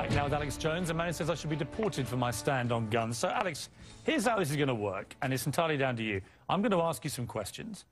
Back now with Alex Jones. A man who says I should be deported for my stand on guns. So, Alex, here's how this is going to work, and it's entirely down to you. I'm going to ask you some questions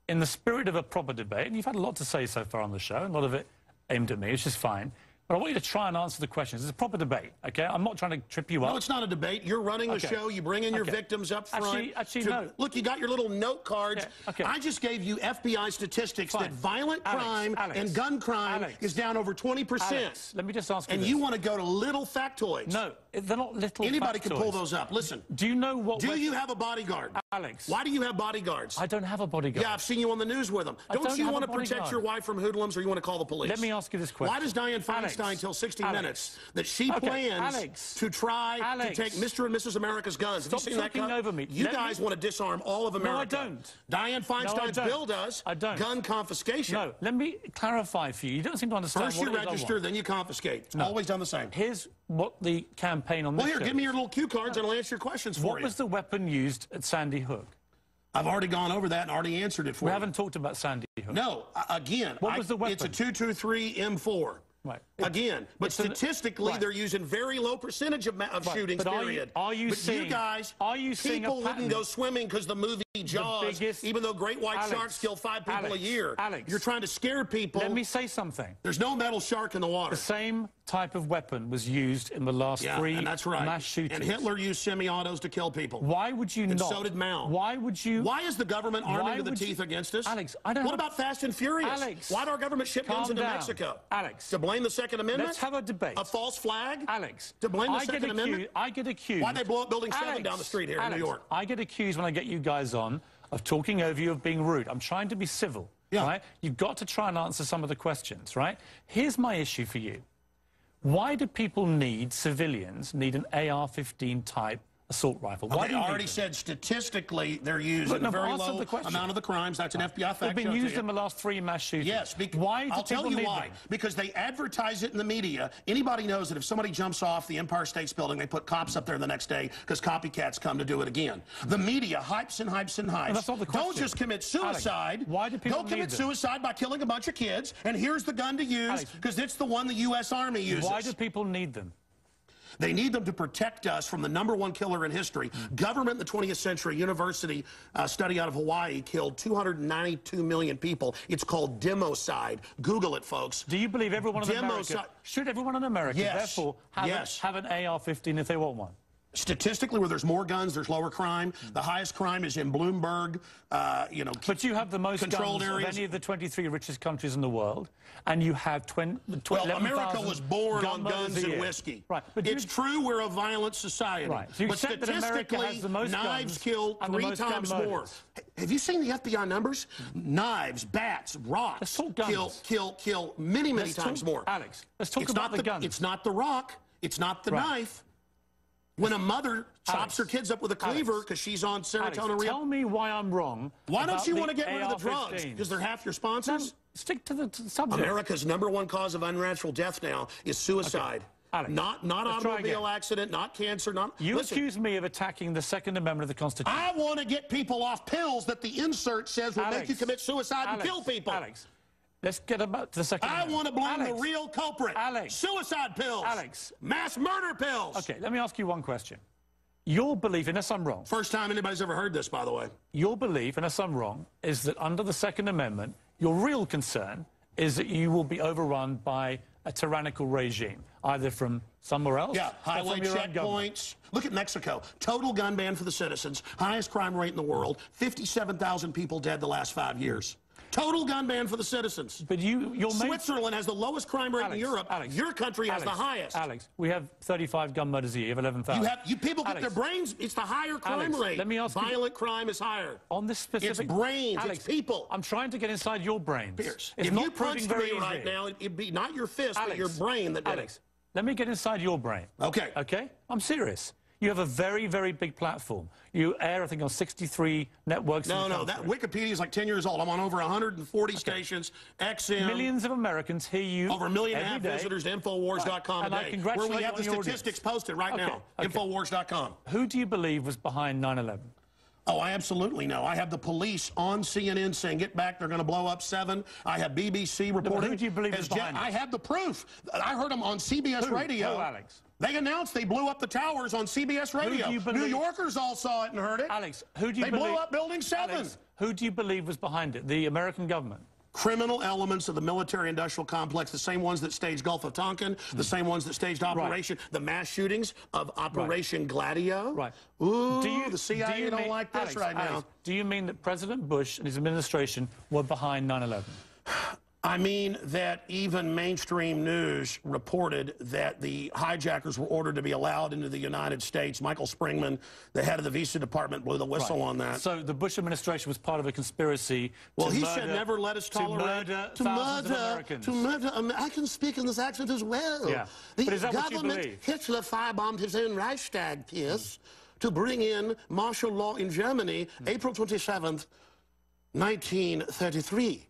in the spirit of a proper debate, and you've had a lot to say so far on the show, and a lot of it aimed at me, which is fine. But I want you to try and answer the questions. It's a proper debate, okay? I'm not trying to trip you up. No, it's not a debate. You're running the show. You bring in your victims up front. Actually, no. Look, you got your little note cards. Yeah, okay. I just gave you FBI statistics that violent crime and gun crime is down over 20%. Alex, let me just ask you And this. you want to go to little factoids. No, they're not little Anybody factoids. can pull those up. Listen. Do you know what... Do you have a bodyguard? Alex. Why do you have bodyguards? I don't have a bodyguard. Yeah, I've seen you on the news with them. Don't you want to protect your wife from hoodlums, or you want to call the police? Let me ask you this question. Why does Dianne Feinstein tell 60 Minutes that she plans to try to take Mr. and Mrs. America's guns? Stop have you seen talking that over me. You guys want to disarm all of America. No, I don't. Dianne Feinstein's bill does gun confiscation. No, let me clarify for you. You don't seem to understand First you register, then you confiscate. It's always done the same. Here's what the campaign on this Well, here, give me your little cue cards and I'll answer your questions for you. What was the weapon used at Sandy Hook? I've already gone over that and already answered it for you. We haven't talked about Sandy Hook. No, again, what was the weapon? It's a 223 M4. Right. Again, but statistically, they're using very low percentage of shootings, period. Are you seeing, you guys, seeing people wouldn't go swimming because the movie Jaws, even though great white sharks kill 5 people a year. You're trying to scare people. Let me say something. There's no metal shark in the water. The same type of weapon was used in the last 3 mass shootings. And Hitler used semi-autos to kill people. Why would you not? And so did Mao. Why would you? Why is the government arming to the teeth against us? Alex, I don't What about Fast and Furious? Alex, why do our government ship guns into Mexico? Alex. To blame the Second Amendment? Let's have a debate. A false flag? Alex. To blame the Second Amendment? I get accused. Why they blow up Building 7 down the street here in New York? I get accused when I get you guys on of talking over you, of being rude. I'm trying to be civil, right? You've got to try and answer some of the questions, right? Here's my issue for you. Why do people civilians need an AR-15 type assault rifle? Why do you already said statistically they're used in a very low amount of the crimes. That's an FBI fact. They've been used in the last 3 mass shootings. Yes. Why do I'll tell you why. them? Because they advertise it in the media. Anybody knows that if somebody jumps off the Empire State Building, they put cops up there the next day because copycats come to do it again. The media hypes and hypes and hypes. That's not the question. Don't just commit suicide. Alex, why do people Go commit suicide by killing a bunch of kids, and here's the gun to use because it's the one the U.S. Army uses. Why do people need them? They need them to protect us from the #1 killer in history. Government in the 20th century, university study out of Hawaii killed 292 million people. It's called democide. Google it, folks. Do you believe everyone in America, should everyone in America, therefore, have an AR-15 if they want one? Statistically, where there's more guns, there's lower crime. The highest crime is in Bloomberg, But you have the most guns of any of the 23 richest countries in the world, and you have Well, America was born on guns and whiskey. Right. But it's true we're a violent society. Right. So but statistically, knives kill 3 times more. Have you seen the FBI numbers? Knives, bats, rocks kill many times more. Alex, let's talk about the guns. It's not the rock. It's not the knife. When a mother chops her kids up with a cleaver because she's on serotonin... Tell me why I'm wrong. Why don't you want to get rid of the drugs? Because they're half your sponsors? No, stick to the subject. America's #1 cause of unnatural death now is suicide. Alex, not automobile accident, not cancer, not... You accuse me of attacking the Second Amendment of the Constitution. I want to get people off pills that the insert says will make you commit suicide and kill people. Alex, let's get about the Second Amendment. I want to blame the real culprit. Suicide pills. Mass murder pills. Okay, let me ask you one question. Your belief, unless I'm wrong... First time anybody's ever heard this, by the way. Your belief, unless I'm wrong, is that under the Second Amendment, your real concern is that you will be overrun by a tyrannical regime, either from somewhere else highway checkpoints. Look at Mexico. Total gun ban for the citizens. Highest crime rate in the world. 57,000 people dead the last 5 years. Total gun ban for the citizens. But Switzerland has the lowest crime rate in Europe. Your country has the highest. Alex, we have 35 gun murders a year. You have 11,000. You people get their brains. It's the higher crime rate. Let me ask you. Violent crime is higher. On this specific... It's brains. It's people. I'm trying to get inside your brains. Piers, if you punched me right now, it'd be not your fist, but your brain that did it. Let me get inside your brain. Okay. Okay? I'm serious. You have a very, very big platform. You air, I think, on 63 networks. No, that Wikipedia is like 10 years old. I'm on over 140 stations, XM. Millions of Americans hear you over 1.5 million visitors to Infowars.com today, where we have the statistics posted right now. Infowars.com. Who do you believe was behind 9/11? Oh, I absolutely know. I have the police on CNN saying, get back, they're going to blow up 7. I have BBC reporting. Who do you believe is behind I have the proof. I heard them on CBS Radio. Who, Alex? They announced they blew up the towers on CBS Radio. New Yorkers all saw it and heard it. Alex, who do you believe? They blew up Building 7. Alex, who do you believe was behind it? The American government? Criminal elements of the military-industrial complex, the same ones that staged Gulf of Tonkin, the same ones that staged Operation, the mass shootings of Operation Gladio. Right. Ooh, the CIA don't like this now. Do you mean that President Bush and his administration were behind 9/11? I mean that even mainstream news reported that the hijackers were ordered to be allowed into the United States. Michael Springman, the head of the visa department, blew the whistle on that. So the Bush administration was part of a conspiracy he said never let us tolerate to murder I can speak in this accent as well. Yeah. The but is that government, what you believe? Hitler firebombed his own Reichstag, Piers, to bring in martial law in Germany, April 27th, 1933.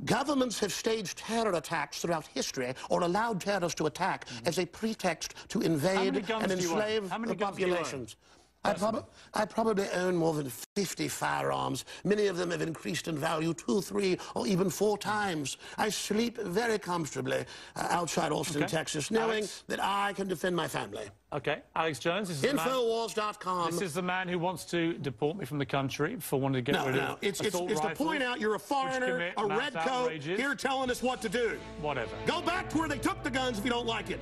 Governments have staged terror attacks throughout history or allowed terrorists to attack as a pretext to invade and enslave the populations. I probably own more than 50 firearms. Many of them have increased in value 2, 3, or even 4 times. I sleep very comfortably outside Austin, Texas, knowing that I can defend my family. Okay, Alex Jones. This is Infowars.com. This is the man who wants to deport me from the country for wanting to get rid of it's to point out you're a foreigner, a red coat, here telling us what to do. Whatever. Go back to where they took the guns if you don't like it.